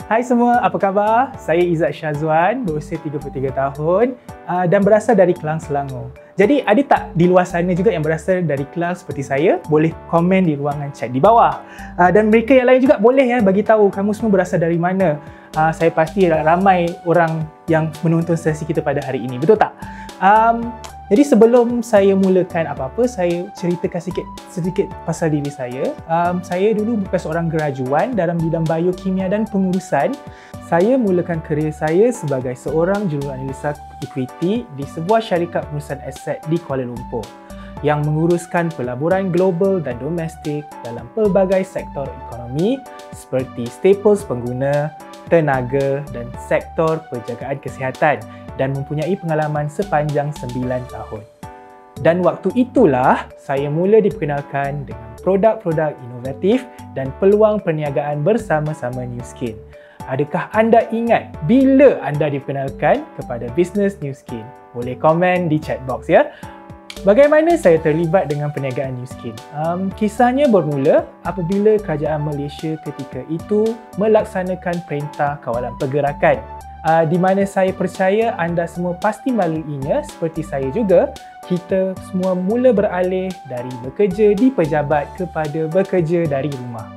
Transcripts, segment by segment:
Hai semua, apa khabar? Saya Izzat Syazwan, berusia 33 tahun dan berasal dari Kelang, Selangor. Jadi ada tak di luar sana juga yang berasal dari Kelang seperti saya? Boleh komen di ruangan chat di bawah. Dan mereka yang lain juga boleh bagi tahu kamu semua berasal dari mana. Saya pasti ramai orang yang menonton sesi kita pada hari ini, betul tak? Jadi sebelum saya mulakan apa-apa, saya ceritakan sedikit pasal diri saya. Saya dulu bukan seorang graduan dalam bidang biokimia dan pengurusan. Saya mulakan kerjaya saya sebagai seorang juruanalisa equity di sebuah syarikat pengurusan aset di Kuala Lumpur yang menguruskan pelaburan global dan domestik dalam pelbagai sektor ekonomi seperti staples pengguna, tenaga dan sektor penjagaan kesihatan dan mempunyai pengalaman sepanjang 9 tahun. Dan waktu itulah saya mula diperkenalkan dengan produk-produk inovatif dan peluang perniagaan bersama-sama Nu Skin. Adakah anda ingat bila anda diperkenalkan kepada bisnes Nu Skin? Boleh komen di chat box ya. Bagaimana saya terlibat dengan perniagaan Nu Skin? Kisahnya bermula apabila kerajaan Malaysia ketika itu melaksanakan Perintah Kawalan Pergerakan di mana saya percaya anda semua pasti melaluinya seperti saya juga. Kita semua mula beralih dari bekerja di pejabat kepada bekerja dari rumah.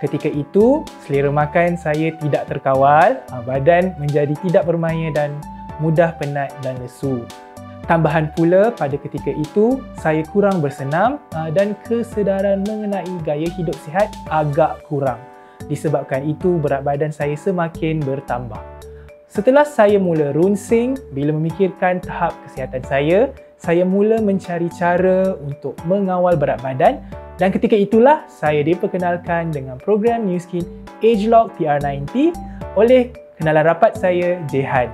Ketika itu, selera makan saya tidak terkawal, badan menjadi tidak bermaya dan mudah penat dan lesu. Tambahan pula pada ketika itu, saya kurang bersenam dan kesedaran mengenai gaya hidup sihat agak kurang. Disebabkan itu, berat badan saya semakin bertambah. Setelah saya mula runsing bila memikirkan tahap kesihatan saya mula mencari cara untuk mengawal berat badan dan ketika itulah saya diperkenalkan dengan program Nu Skin AgeLock TR90 oleh kenalan rapat saya, Jehan.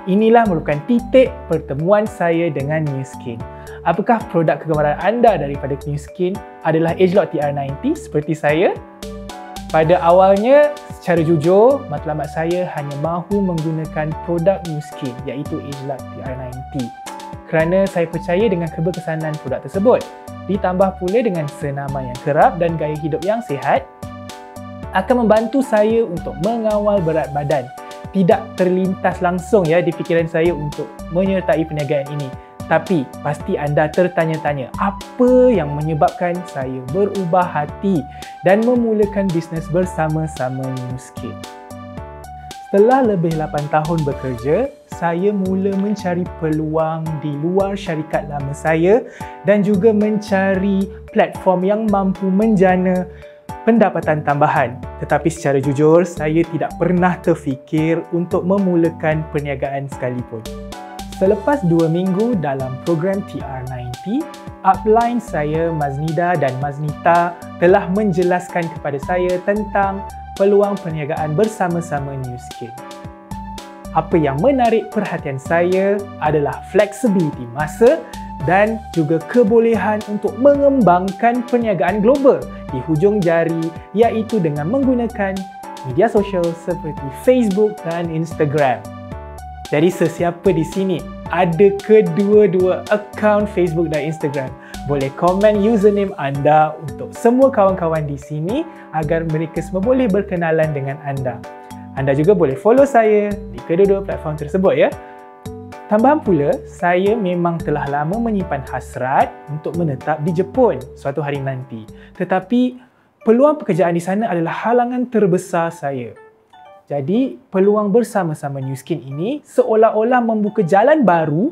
Inilah merupakan titik pertemuan saya dengan Nu Skin. Apakah produk kegemaran anda daripada Nu Skin adalah AgeLock TR90 seperti saya? Pada awalnya, secara jujur, matlamat saya hanya mahu menggunakan produk Nu Skin iaitu AgeLock TR90 kerana saya percaya dengan keberkesanan produk tersebut. Ditambah pula dengan senaman yang kerap dan gaya hidup yang sihat akan membantu saya untuk mengawal berat badan. Tidak terlintas langsung di fikiran saya untuk menyertai perniagaan ini. Tapi pasti anda tertanya-tanya apa yang menyebabkan saya berubah hati dan memulakan bisnes bersama-sama Nu Skin. Setelah lebih 8 tahun bekerja, saya mula mencari peluang di luar syarikat lama saya dan juga mencari platform yang mampu menjana pendapatan tambahan. Tetapi secara jujur, saya tidak pernah terfikir untuk memulakan perniagaan sekalipun. Selepas 2 minggu dalam program TR90, upline saya Maznida dan Maznita telah menjelaskan kepada saya tentang peluang perniagaan bersama-sama Nu Skin. Apa yang menarik perhatian saya adalah fleksibiliti masa dan juga kebolehan untuk mengembangkan perniagaan global di hujung jari iaitu dengan menggunakan media sosial seperti Facebook dan Instagram. Jadi sesiapa di sini ada kedua-dua akaun Facebook dan Instagram, boleh komen username anda untuk semua kawan-kawan di sini agar mereka semua boleh berkenalan dengan anda. Anda juga boleh follow saya di kedua-dua platform tersebut ya. Tambahan pula, saya memang telah lama menyimpan hasrat untuk menetap di Jepun suatu hari nanti. Tetapi peluang pekerjaan di sana adalah halangan terbesar saya. Jadi, peluang bersama-sama Nu Skin ini seolah-olah membuka jalan baru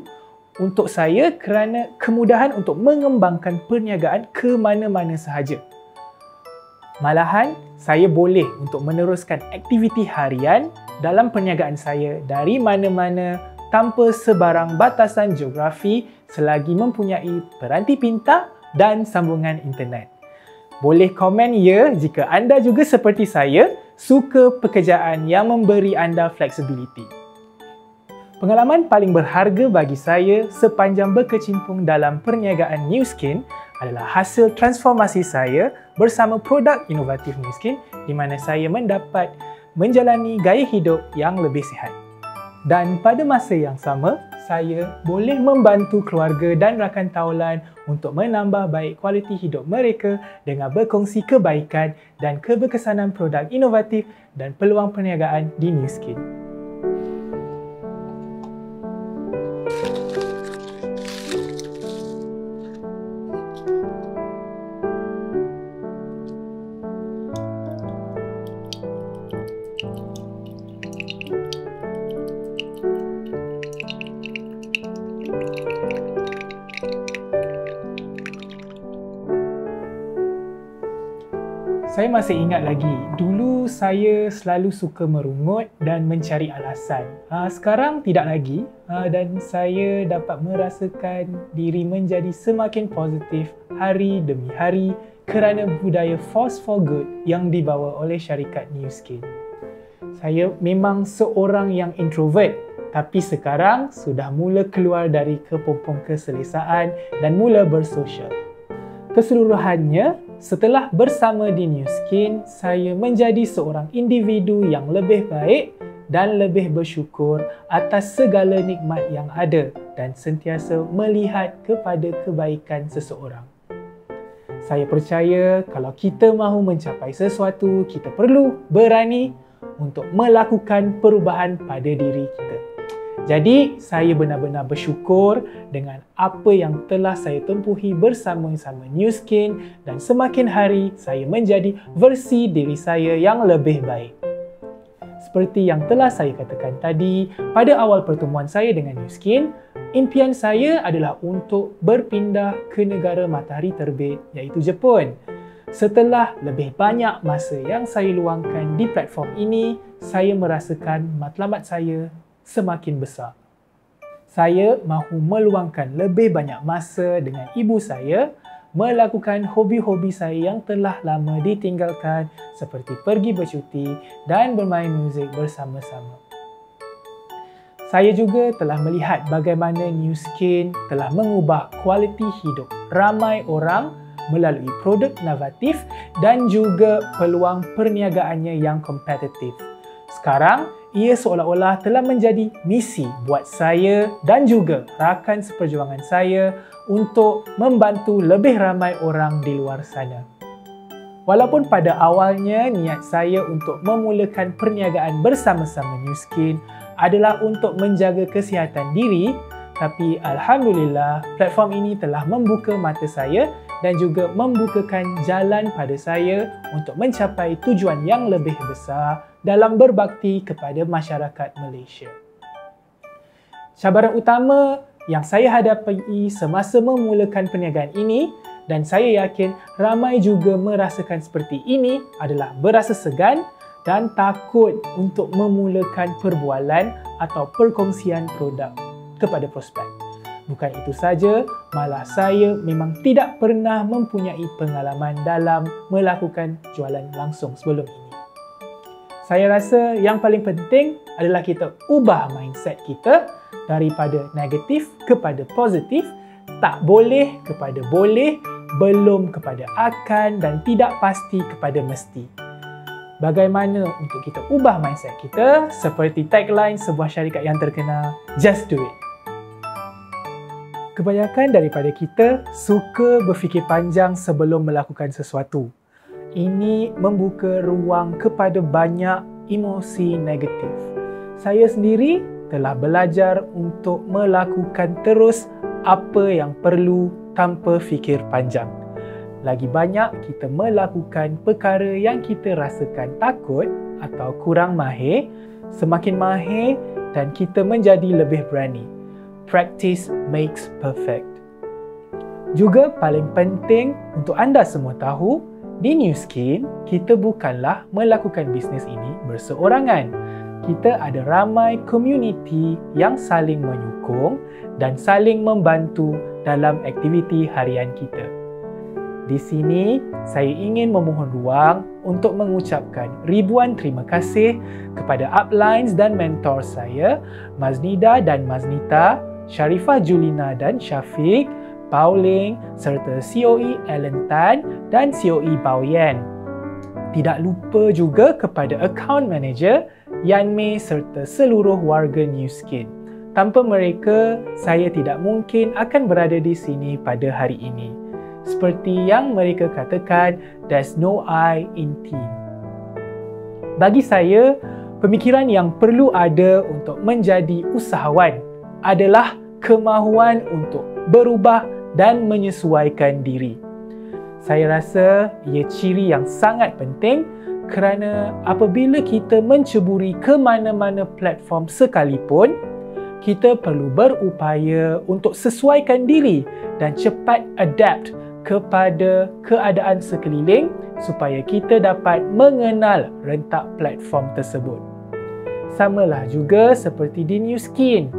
untuk saya kerana kemudahan untuk mengembangkan perniagaan ke mana-mana sahaja. Malahan, saya boleh untuk meneruskan aktiviti harian dalam perniagaan saya dari mana-mana tanpa sebarang batasan geografi selagi mempunyai peranti pintar dan sambungan internet. Boleh komen ya jika anda juga seperti saya suka pekerjaan yang memberi anda fleksibiliti. Pengalaman paling berharga bagi saya sepanjang berkecimpung dalam perniagaan Nu Skin adalah hasil transformasi saya bersama produk inovatif Nu Skin di mana saya mendapat menjalani gaya hidup yang lebih sihat. Dan pada masa yang sama, saya boleh membantu keluarga dan rakan taulan untuk menambah baik kualiti hidup mereka dengan berkongsi kebaikan dan keberkesanan produk inovatif dan peluang perniagaan di Nu Skin. Saya masih ingat lagi, dulu saya selalu suka merungut dan mencari alasan. Sekarang tidak lagi dan saya dapat merasakan diri menjadi semakin positif hari demi hari kerana budaya Force for Good yang dibawa oleh syarikat Nu Skin. Saya memang seorang yang introvert, tapi sekarang sudah mula keluar dari kepompong keselesaan dan mula bersosial. Keseluruhannya, setelah bersama di Nu Skin, saya menjadi seorang individu yang lebih baik dan lebih bersyukur atas segala nikmat yang ada dan sentiasa melihat kepada kebaikan seseorang. Saya percaya kalau kita mahu mencapai sesuatu, kita perlu berani untuk melakukan perubahan pada diri kita. Jadi, saya benar-benar bersyukur dengan apa yang telah saya tempuhi bersama-sama Nu Skin dan semakin hari saya menjadi versi diri saya yang lebih baik. Seperti yang telah saya katakan tadi, pada awal pertemuan saya dengan Nu Skin, impian saya adalah untuk berpindah ke negara matahari terbit iaitu Jepun. Setelah lebih banyak masa yang saya luangkan di platform ini, saya merasakan matlamat saya semakin besar. Saya mahu meluangkan lebih banyak masa dengan ibu saya, melakukan hobi-hobi saya yang telah lama ditinggalkan seperti pergi bercuti dan bermain muzik bersama-sama. Saya juga telah melihat bagaimana Nu Skin telah mengubah kualiti hidup ramai orang melalui produk inovatif dan juga peluang perniagaannya yang kompetitif. Sekarang, ia seolah-olah telah menjadi misi buat saya dan juga rakan seperjuangan saya untuk membantu lebih ramai orang di luar sana. Walaupun pada awalnya niat saya untuk memulakan perniagaan bersama-sama Nu Skin adalah untuk menjaga kesihatan diri, tapi Alhamdulillah platform ini telah membuka mata saya dan juga membukakan jalan pada saya untuk mencapai tujuan yang lebih besar dalam berbakti kepada masyarakat Malaysia. Cabaran utama yang saya hadapi semasa memulakan perniagaan ini dan saya yakin ramai juga merasakan seperti ini adalah berasa segan dan takut untuk memulakan perbualan atau perkongsian produk kepada prospek. Bukan itu saja, malah saya memang tidak pernah mempunyai pengalaman dalam melakukan jualan langsung sebelum ini. Saya rasa yang paling penting adalah kita ubah mindset kita daripada negatif kepada positif, tak boleh kepada boleh, belum kepada akan dan tidak pasti kepada mesti. Bagaimana untuk kita ubah mindset kita seperti tagline sebuah syarikat yang terkenal, Just Do It. Kebanyakan daripada kita suka berfikir panjang sebelum melakukan sesuatu. Ini membuka ruang kepada banyak emosi negatif. Saya sendiri telah belajar untuk melakukan terus apa yang perlu tanpa fikir panjang. Lagi banyak kita melakukan perkara yang kita rasakan takut atau kurang mahir, semakin mahir dan kita menjadi lebih berani. Practice makes perfect. Juga paling penting untuk anda semua tahu, di Nu Skin, kita bukanlah melakukan bisnes ini berseorangan. Kita ada ramai komuniti yang saling menyokong dan saling membantu dalam aktiviti harian kita. Di sini, saya ingin memohon ruang untuk mengucapkan ribuan terima kasih kepada uplines dan mentor saya, Maznida dan Maznita, Sharifah Julina dan Syafiq, Pauling serta COE Alan Tan dan COE Bao Yan. Tidak lupa juga kepada account manager Yan Mei serta seluruh warga Nu Skin. Tanpa mereka, saya tidak mungkin akan berada di sini pada hari ini. Seperti yang mereka katakan, there's no I in team. Bagi saya, pemikiran yang perlu ada untuk menjadi usahawan adalah kemahuan untuk berubah dan menyesuaikan diri. Saya rasa ia ciri yang sangat penting kerana apabila kita menceburi ke mana-mana platform sekalipun, kita perlu berupaya untuk sesuaikan diri dan cepat adapt kepada keadaan sekeliling supaya kita dapat mengenal rentak platform tersebut. Samalah juga seperti di Nu Skin.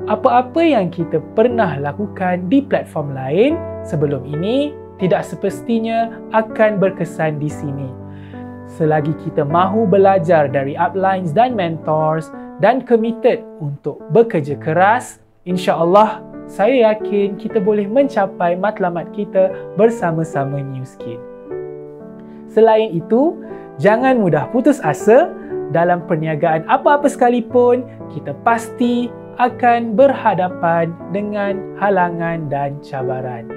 Apa-apa yang kita pernah lakukan di platform lain sebelum ini tidak semestinya akan berkesan di sini. Selagi kita mahu belajar dari uplines dan mentors dan committed untuk bekerja keras, insya-Allah saya yakin kita boleh mencapai matlamat kita bersama-sama Nu Skin. Selain itu, jangan mudah putus asa. Dalam perniagaan apa-apa sekalipun, kita pasti akan berhadapan dengan halangan dan cabaran.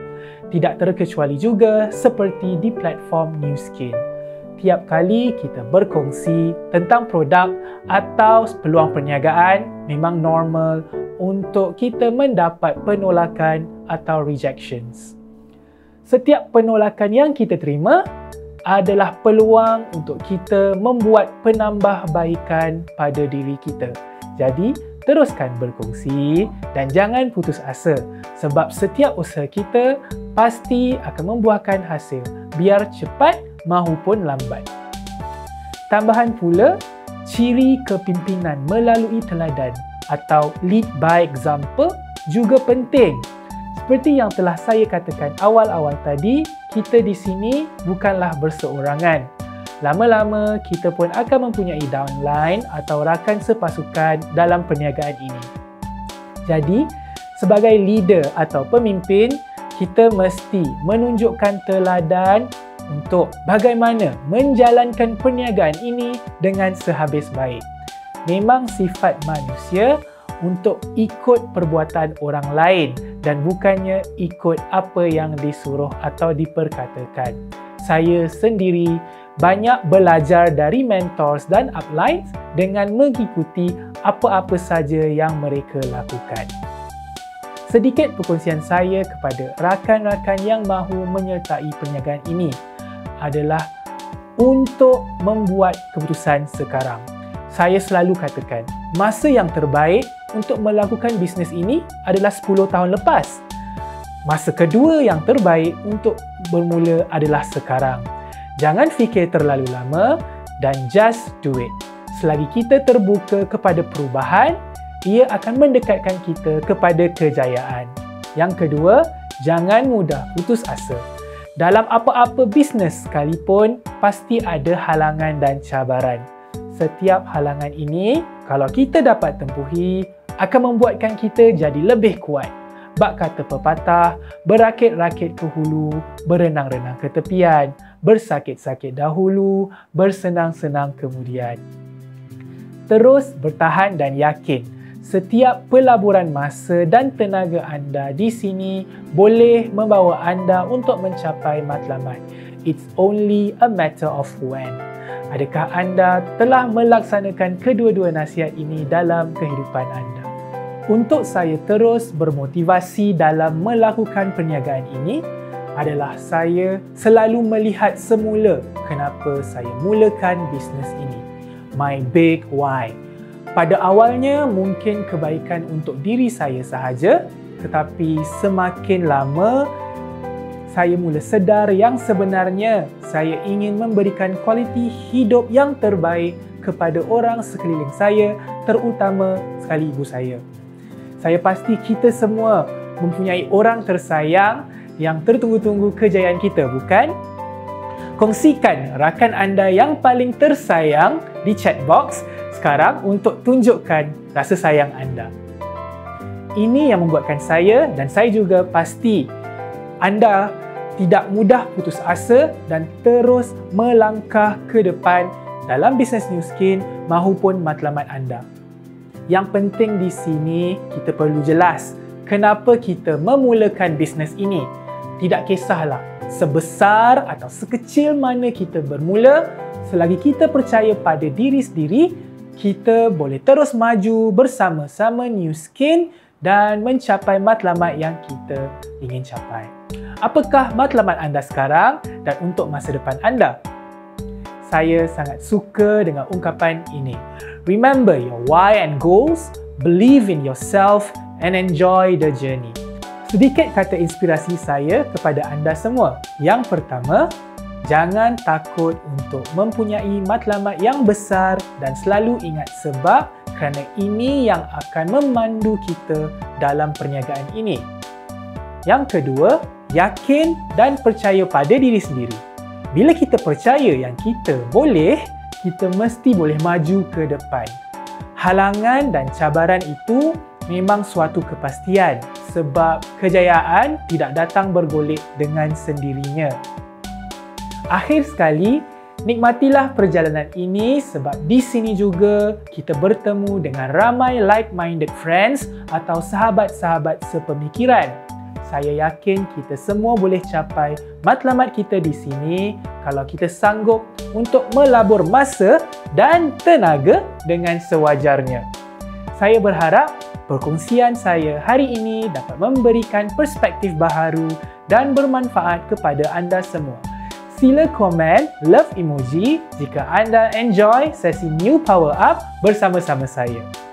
Tidak terkecuali juga seperti di platform Nu Skin. Tiap kali kita berkongsi tentang produk atau peluang perniagaan, memang normal untuk kita mendapat penolakan atau rejections. Setiap penolakan yang kita terima adalah peluang untuk kita membuat penambahbaikan pada diri kita. Jadi, teruskan berkongsi dan jangan putus asa sebab setiap usaha kita pasti akan membuahkan hasil, biar cepat mahupun lambat. Tambahan pula, ciri kepimpinan melalui teladan atau lead by example juga penting. Seperti yang telah saya katakan awal-awal tadi, kita di sini bukanlah berseorangan. Lama-lama, kita pun akan mempunyai downline atau rakan sepasukan dalam perniagaan ini. Jadi, sebagai leader atau pemimpin, kita mesti menunjukkan teladan untuk bagaimana menjalankan perniagaan ini dengan sehabis baik. Memang sifat manusia untuk ikut perbuatan orang lain dan bukannya ikut apa yang disuruh atau diperkatakan. Saya sendiri banyak belajar dari mentors dan uplines dengan mengikuti apa-apa saja yang mereka lakukan. Sedikit perkongsian saya kepada rakan-rakan yang mahu menyertai perniagaan ini adalah untuk membuat keputusan sekarang. Saya selalu katakan, masa yang terbaik untuk melakukan bisnes ini adalah 10 tahun lepas. Masa kedua yang terbaik untuk bermula adalah sekarang. Jangan fikir terlalu lama dan just do it. Selagi kita terbuka kepada perubahan, ia akan mendekatkan kita kepada kejayaan. Yang kedua, jangan mudah putus asa. Dalam apa-apa bisnes sekalipun, pasti ada halangan dan cabaran. Setiap halangan ini, kalau kita dapat tempuhi, akan membuatkan kita jadi lebih kuat. Bak kata pepatah, berakit-rakit ke hulu, berenang-renang ke tepian, bersakit-sakit dahulu, bersenang-senang kemudian. Terus bertahan dan yakin. Setiap pelaburan masa dan tenaga anda di sini boleh membawa anda untuk mencapai matlamat. It's only a matter of when. Adakah anda telah melaksanakan kedua-dua nasihat ini dalam kehidupan anda? Untuk saya terus bermotivasi dalam melakukan perniagaan ini adalah saya selalu melihat semula kenapa saya mulakan bisnes ini. My big why. Pada awalnya mungkin kebaikan untuk diri saya sahaja, tetapi semakin lama saya mula sedar yang sebenarnya saya ingin memberikan kualiti hidup yang terbaik kepada orang sekeliling saya, terutama sekali ibu saya. Saya pasti kita semua mempunyai orang tersayang yang tertunggu-tunggu kejayaan kita, bukan? Kongsikan rakan anda yang paling tersayang di chat box sekarang untuk tunjukkan rasa sayang anda. Ini yang membuatkan saya dan saya juga pasti anda tidak mudah putus asa dan terus melangkah ke depan dalam bisnes Nu Skin mahupun matlamat anda. Yang penting di sini kita perlu jelas kenapa kita memulakan bisnes ini. Tidak kisahlah sebesar atau sekecil mana kita bermula, selagi kita percaya pada diri sendiri, kita boleh terus maju bersama-sama New Skin dan mencapai matlamat yang kita ingin capai. Apakah matlamat anda sekarang dan untuk masa depan anda? Saya sangat suka dengan ungkapan ini. Remember your why and goals, believe in yourself and enjoy the journey. Sedikit kata inspirasi saya kepada anda semua. Yang pertama, jangan takut untuk mempunyai matlamat yang besar dan selalu ingat sebab kerana ini yang akan memandu kita dalam perniagaan ini. Yang kedua, yakin dan percaya pada diri sendiri. Bila kita percaya yang kita boleh, kita mesti boleh maju ke depan. Halangan dan cabaran itu memang suatu kepastian sebab kejayaan tidak datang bergolek dengan sendirinya. Akhir sekali, nikmatilah perjalanan ini sebab di sini juga kita bertemu dengan ramai like-minded friends atau sahabat-sahabat sepemikiran. Saya yakin kita semua boleh capai matlamat kita di sini kalau kita sanggup untuk melabur masa dan tenaga dengan sewajarnya. Saya berharap perkongsian saya hari ini dapat memberikan perspektif baharu dan bermanfaat kepada anda semua. Sila komen love emoji jika anda enjoy sesi New Power Up bersama-sama saya.